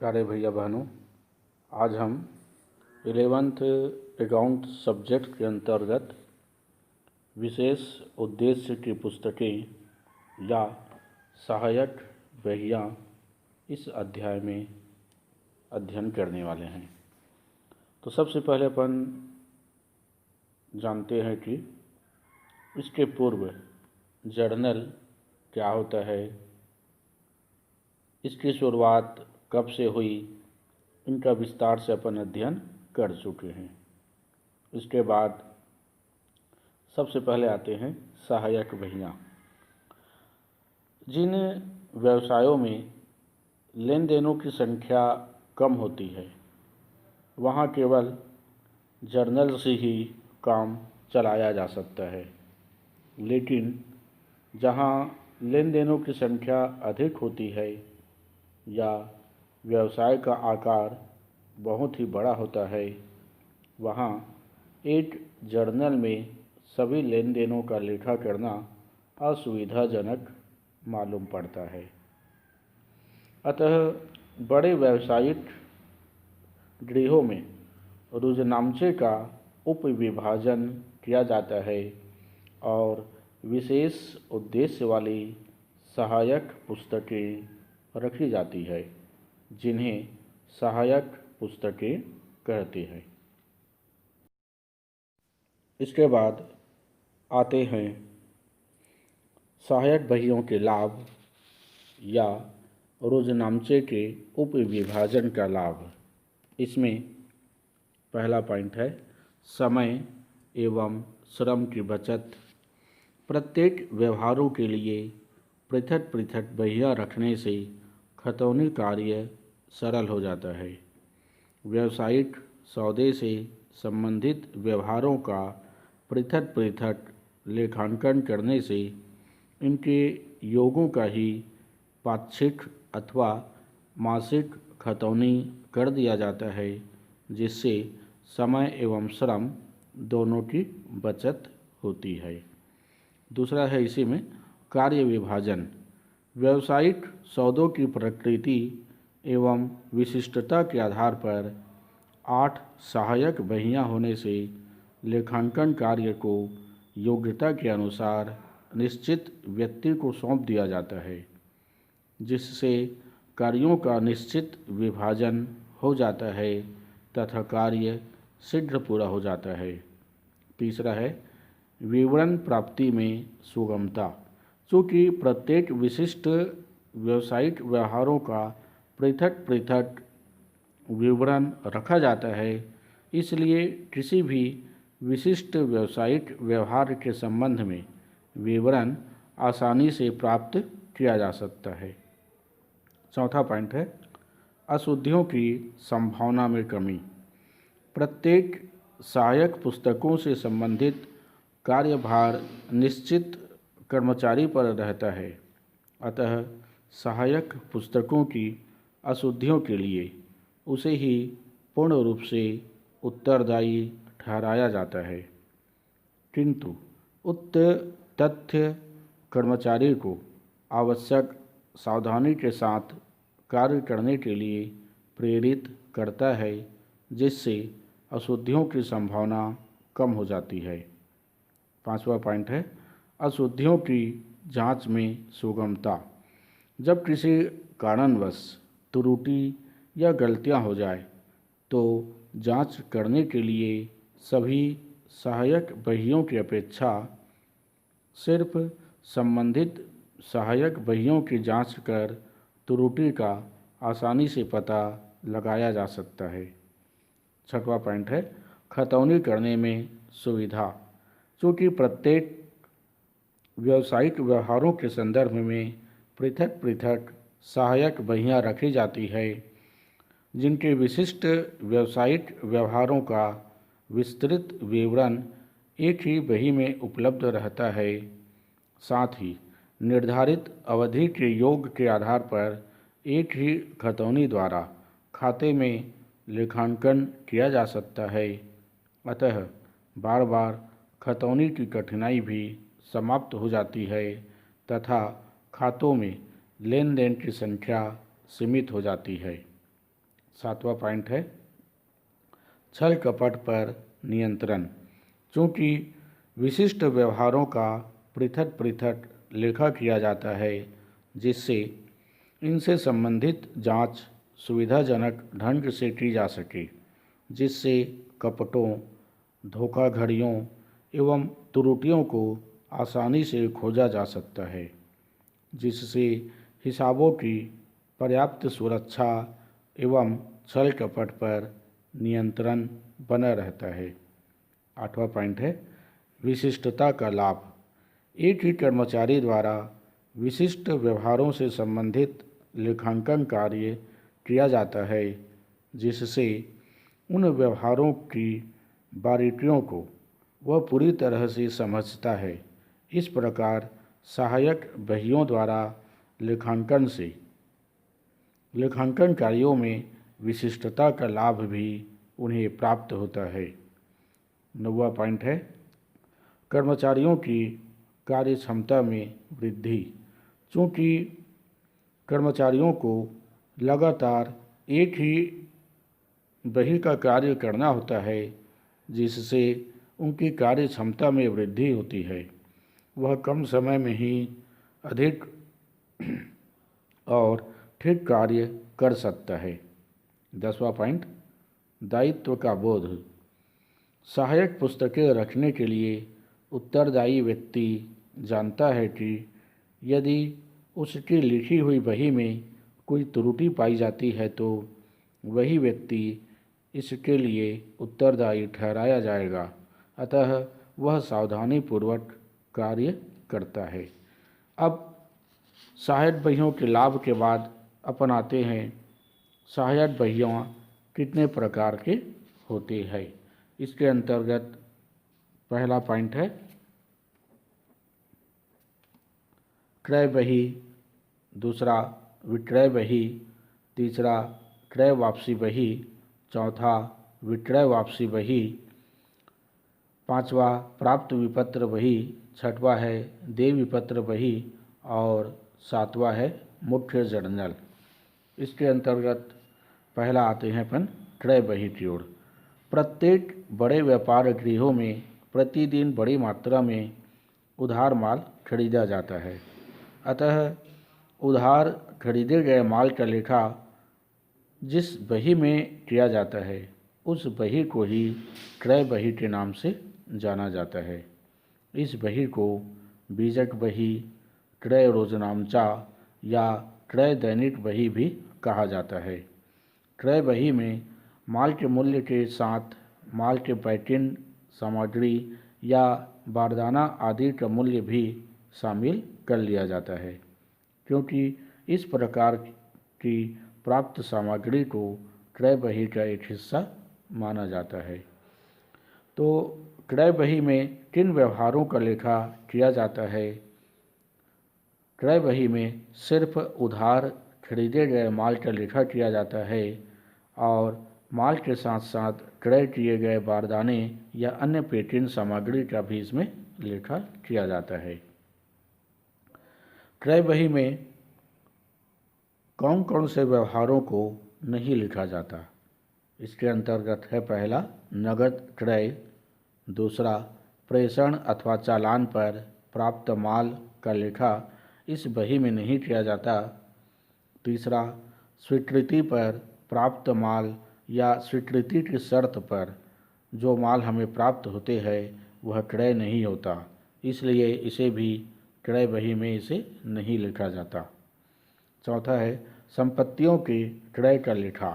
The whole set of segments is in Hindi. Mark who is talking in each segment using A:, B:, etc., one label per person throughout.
A: प्यारे भैया बहनों, आज हम 11th अकाउंट सब्जेक्ट के अंतर्गत विशेष उद्देश्य की पुस्तकें या सहायक बहियाँ इस अध्याय में अध्ययन करने वाले हैं। तो सबसे पहले अपन जानते हैं कि इसके पूर्व जर्नल क्या होता है, इसकी शुरुआत कब से हुई, इनका विस्तार से अपन अध्ययन कर चुके हैं। इसके बाद सबसे पहले आते हैं सहायक बहियाँ। जिन व्यवसायों में लेन देनों की संख्या कम होती है वहाँ केवल जर्नल से ही काम चलाया जा सकता है, लेकिन जहाँ लेन देनों की संख्या अधिक होती है या व्यवसाय का आकार बहुत ही बड़ा होता है, वहाँ एक जर्नल में सभी लेन देनों का लेखा करना असुविधाजनक मालूम पड़ता है। अतः बड़े व्यावसायिक गृहों में रुजनामचे का उपविभाजन किया जाता है और विशेष उद्देश्य वाली सहायक पुस्तकें रखी जाती है, जिन्हें सहायक पुस्तकें कहते हैं। इसके बाद आते हैं सहायक बहियों के लाभ या रुजनामचे के उपविभाजन का लाभ। इसमें पहला पॉइंट है समय एवं श्रम की बचत। प्रत्येक व्यवहारों के लिए पृथक पृथक बहियाँ रखने से खतौनी कार्य सरल हो जाता है। व्यावसायिक सौदे से संबंधित व्यवहारों का पृथक पृथक लेखांकन करने से इनके योगों का ही पाक्षिक अथवा मासिक खतौनी कर दिया जाता है, जिससे समय एवं श्रम दोनों की बचत होती है। दूसरा है इसी में कार्य विभाजन। व्यावसायिक सौदों की प्रकृति एवं विशिष्टता के आधार पर 8 सहायक बहियाँ होने से लेखांकन कार्य को योग्यता के अनुसार निश्चित व्यक्ति को सौंप दिया जाता है, जिससे कार्यों का निश्चित विभाजन हो जाता है तथा कार्य शीघ्र पूरा हो जाता है। तीसरा है विवरण प्राप्ति में सुगमता। चूँकि प्रत्येक विशिष्ट व्यावसायिक व्यवहारों का पृथक पृथक विवरण रखा जाता है, इसलिए किसी भी विशिष्ट व्यावसायिक व्यवहार के संबंध में विवरण आसानी से प्राप्त किया जा सकता है। चौथा पॉइंट है अशुद्धियों की संभावना में कमी। प्रत्येक सहायक पुस्तकों से संबंधित कार्यभार निश्चित कर्मचारी पर रहता है, अतः सहायक पुस्तकों की अशुद्धियों के लिए उसे ही पूर्ण रूप से उत्तरदायी ठहराया जाता है। किंतु उक्त तथ्य कर्मचारी को आवश्यक सावधानी के साथ कार्य करने के लिए प्रेरित करता है, जिससे अशुद्धियों की संभावना कम हो जाती है। पांचवा पॉइंट है अशुद्धियों की जांच में सुगमता। जब किसी कारणवश त्रुटि या गलतियां हो जाए तो जांच करने के लिए सभी सहायक बहियों की अपेक्षा सिर्फ संबंधित सहायक बहियों की जांच कर त्रुटि का आसानी से पता लगाया जा सकता है। छठवां पॉइंट है खतौनी करने में सुविधा। चूँकि प्रत्येक व्यावसायिक व्यवहारों के संदर्भ में पृथक पृथक सहायक बहियाँ रखी जाती है, जिनके विशिष्ट व्यावसायिक व्यवहारों का विस्तृत विवरण एक ही बही में उपलब्ध रहता है, साथ ही निर्धारित अवधि के योग के आधार पर एक ही खतौनी द्वारा खाते में लेखांकन किया जा सकता है, अतः बार बार खतौनी की कठिनाई भी समाप्त हो जाती है तथा खातों में लेन देन की संख्या सीमित हो जाती है। 7वां पॉइंट है छल कपट पर नियंत्रण। चूँकि विशिष्ट व्यवहारों का पृथक पृथक लेखा किया जाता है, जिससे इनसे संबंधित जांच सुविधाजनक ढंग से की जा सके, जिससे कपटों, धोखाधड़ियों एवं त्रुटियों को आसानी से खोजा जा सकता है, जिससे हिसाबों की पर्याप्त सुरक्षा एवं छल कपट पर नियंत्रण बना रहता है। 8वां पॉइंट है विशिष्टता का लाभ। एक ही कर्मचारी द्वारा विशिष्ट व्यवहारों से संबंधित लेखांकन कार्य किया जाता है, जिससे उन व्यवहारों की बारीकियों को वह पूरी तरह से समझता है। इस प्रकार सहायक बहियों द्वारा लेखांकन कार्यों में विशिष्टता का लाभ भी उन्हें प्राप्त होता है। 9वां पॉइंट है कर्मचारियों की कार्य क्षमता में वृद्धि। चूँकि कर्मचारियों को लगातार एक ही बही का कार्य करना होता है, जिससे उनकी कार्य क्षमता में वृद्धि होती है, वह कम समय में ही अधिक और ठीक कार्य कर सकता है। 10वां पॉइंट दायित्व का बोध। सहायक पुस्तकें रखने के लिए उत्तरदायी व्यक्ति जानता है कि यदि उसकी लिखी हुई बही में कोई त्रुटि पाई जाती है तो वही व्यक्ति इसके लिए उत्तरदायी ठहराया जाएगा, अतः वह सावधानीपूर्वक कार्य करता है। अब सहायक बहियों के लाभ के बाद अपन आते हैं सहायक बहियाँ कितने प्रकार के होते हैं। इसके अंतर्गत पहला पॉइंट है क्रय बही, दूसरा विक्रय बही, तीसरा क्रय वापसी बही, चौथा विक्रय वापसी बही, पांचवा प्राप्त विपत्र बही, छठवां है देय विपत्र बही और सातवां है मुख्य जर्नल। इसके अंतर्गत पहला आते हैं अपन क्रय बही की ओर। प्रत्येक बड़े व्यापार गृहों में प्रतिदिन बड़ी मात्रा में उधार माल खरीदा जाता है, अतः उधार खरीदे गए माल का लेखा जिस बही में किया जाता है उस बही को ही क्रय बही के नाम से जाना जाता है। इस बही को बीजक बही, क्रय रोजनामचा या क्रय दैनिक बही भी कहा जाता है। क्रय बही में माल के मूल्य के साथ माल के पैकिंग सामग्री या बारदाना आदि का मूल्य भी शामिल कर लिया जाता है, क्योंकि इस प्रकार की प्राप्त सामग्री को क्रय बही का एक हिस्सा माना जाता है। तो क्रय बही में किन व्यवहारों का लेखा किया जाता है? क्रय बही में सिर्फ उधार खरीदे गए माल का लेखा किया जाता है और माल के साथ साथ क्रय किए गए बारदाने या अन्य पैकिंग सामग्री का भी इसमें लेखा किया जाता है। क्रय बही में कौन कौन से व्यवहारों को नहीं लिखा जाता? इसके अंतर्गत है पहला नगद क्रय, दूसरा प्रेषण अथवा चालान पर प्राप्त माल का लेखा इस बही में नहीं किया जाता, तीसरा स्वीकृति पर प्राप्त माल या स्वीकृति की शर्त पर जो माल हमें प्राप्त होते हैं वह क्रय नहीं होता, इसलिए इसे भी क्रय बही में इसे नहीं लिखा जाता। चौथा है संपत्तियों के क्रय का लेखा।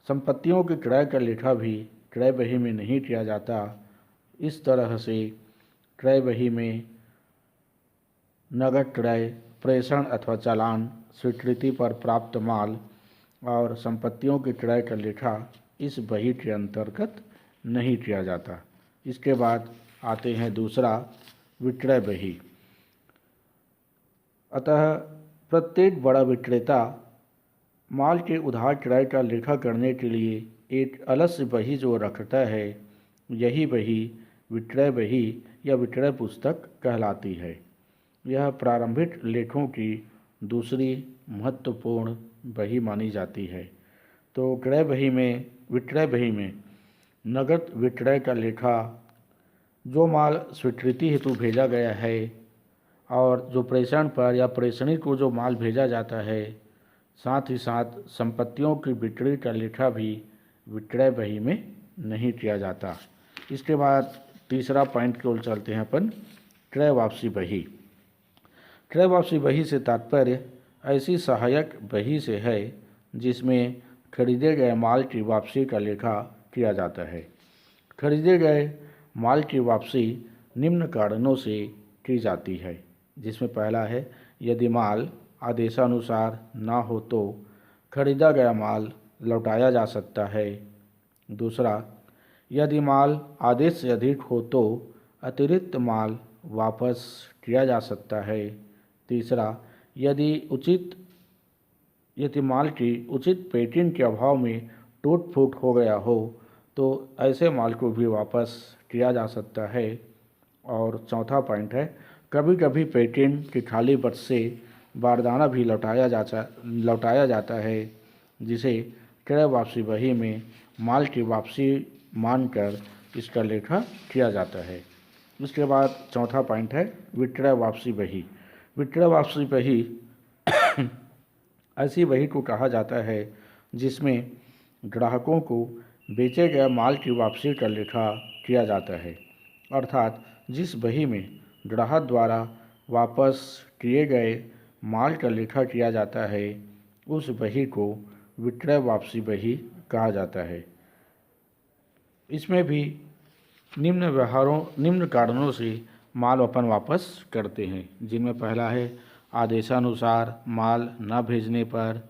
A: संपत्तियों के क्रय का लेखा भी क्रय बही में नहीं किया जाता। इस तरह से क्रय बही में नगद क्रय, प्रेषण अथवा चालान, स्वीकृति पर प्राप्त माल और संपत्तियों के क्रय का लेखा इस बही के अंतर्गत नहीं किया जाता। इसके बाद आते हैं दूसरा विक्रय बही। अतः प्रत्येक बड़ा विक्रेता माल के उधार क्रय का लेखा करने के लिए एक अलग से बही जो रखता है, यही बही विक्रय बही या विक्रय पुस्तक कहलाती है। यह प्रारंभिक लेखों की दूसरी महत्वपूर्ण बही मानी जाती है। तो क्रय बही में, विक्रय बही में नगद विक्रय का लेखा, जो माल स्वीकृति हेतु भेजा गया है और जो प्रेषण पर या प्रेषणी को जो माल भेजा जाता है, साथ ही साथ संपत्तियों की बिक्री का लेखा भी विक्रय बही में नहीं किया जाता। इसके बाद तीसरा पॉइंट की ओर चलते हैं अपन, क्रय वापसी बही। क्रय वापसी बही से तात्पर्य ऐसी सहायक बही से है जिसमें खरीदे गए माल की वापसी का लेखा किया जाता है। खरीदे गए माल की वापसी निम्न कारणों से की जाती है, जिसमें पहला है, यदि माल आदेशानुसार ना हो तो खरीदा गया माल लौटाया जा सकता है। दूसरा, यदि माल आदेश से अधिक हो तो अतिरिक्त माल वापस किया जा सकता है। तीसरा, यदि माल की उचित पैकिंग के अभाव में टूट फूट हो गया हो तो ऐसे माल को भी वापस किया जा सकता है। और चौथा पॉइंट है, कभी कभी पैकिंग के खाली बक्से से बारदाना भी लौटाया जाता है, जिसे क्रय वापसी बही में माल की वापसी मानकर इसका लेखा किया जाता है। इसके बाद चौथा पॉइंट है विक्रय वापसी बही। विक्रय वापसी बही ऐसी बही को कहा जाता है जिसमें ग्राहकों को बेचे गए माल की वापसी का लेखा किया जाता है, अर्थात जिस बही में ग्राहक द्वारा वापस किए गए माल का लेखा किया जाता है, उस बही को विक्रय वापसी बही कहा जाता है। इसमें भी निम्न कारणों से माल अपन वापस करते हैं, जिनमें पहला है, आदेशानुसार माल न भेजने पर,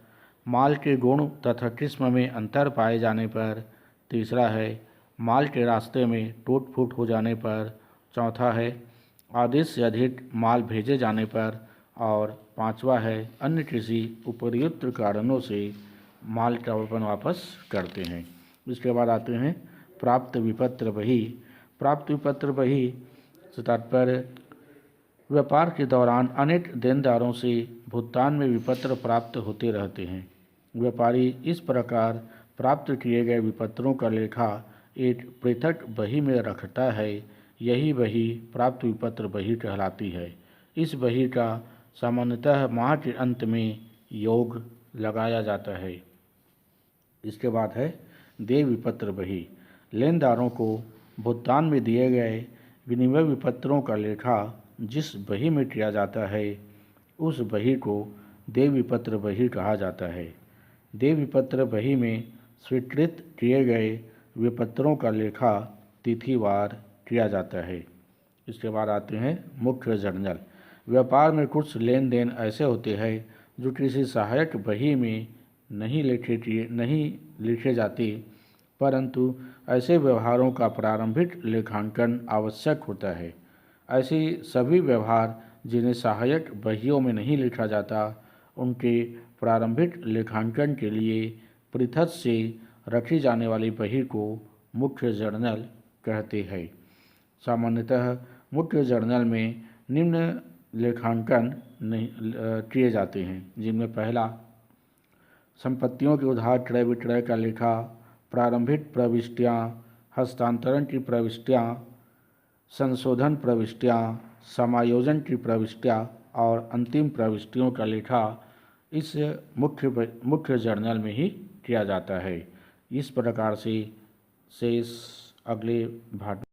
A: माल के गुण तथा किस्म में अंतर पाए जाने पर। तीसरा है, माल के रास्ते में टूट फूट हो जाने पर। चौथा है, आदेश से अधिक माल भेजे जाने पर। और पांचवा है, अन्य किसी उपर्युक्त कारणों से माल का अपन वापस करते हैं। इसके बाद आते हैं प्राप्त विपत्र बही। प्राप्त विपत्र बही से तात्पर्य व्यापार के दौरान अनेक देनदारों से भुगतान में विपत्र प्राप्त होते रहते हैं। व्यापारी इस प्रकार प्राप्त किए गए विपत्रों का लेखा एक पृथक बही में रखता है। यही बही प्राप्त विपत्र बही कहलाती है। इस बही का सामान्यतः माह के अंत में योग लगाया जाता है। इसके बाद है देय विपत्र बही। लेनदारों को भुगतान में दिए गए विनिमय विपत्रों का लेखा जिस बही में किया जाता है, उस बही को देय विपत्र बही कहा जाता है। देय विपत्र बही में स्वीकृत किए गए विपत्रों का लेखा तिथिवार किया जाता है। इसके बाद आते हैं मुख्य जर्नल। व्यापार में कुछ लेन देन ऐसे होते हैं जो किसी सहायक बही में नहीं लिखे जाते, परंतु ऐसे व्यवहारों का प्रारंभिक लेखांकन आवश्यक होता है। ऐसे सभी व्यवहार जिन्हें सहायक बहियों में नहीं लिखा जाता, उनके प्रारंभिक लेखांकन के लिए पृथक से रखी जाने वाली बही को मुख्य जर्नल कहते हैं। सामान्यतः मुख्य जर्नल में निम्न लेखांकन किए जाते हैं, जिनमें पहला, संपत्तियों के उधार क्रय विक्रय का लेखा, प्रारंभिक प्रविष्टियाँ, हस्तांतरण की प्रविष्टियाँ, संशोधन प्रविष्टियाँ, समायोजन की प्रविष्टियाँ और अंतिम प्रविष्टियों का लेखा इस मुख्य जर्नल में ही किया जाता है। इस प्रकार से शेष अगले भाग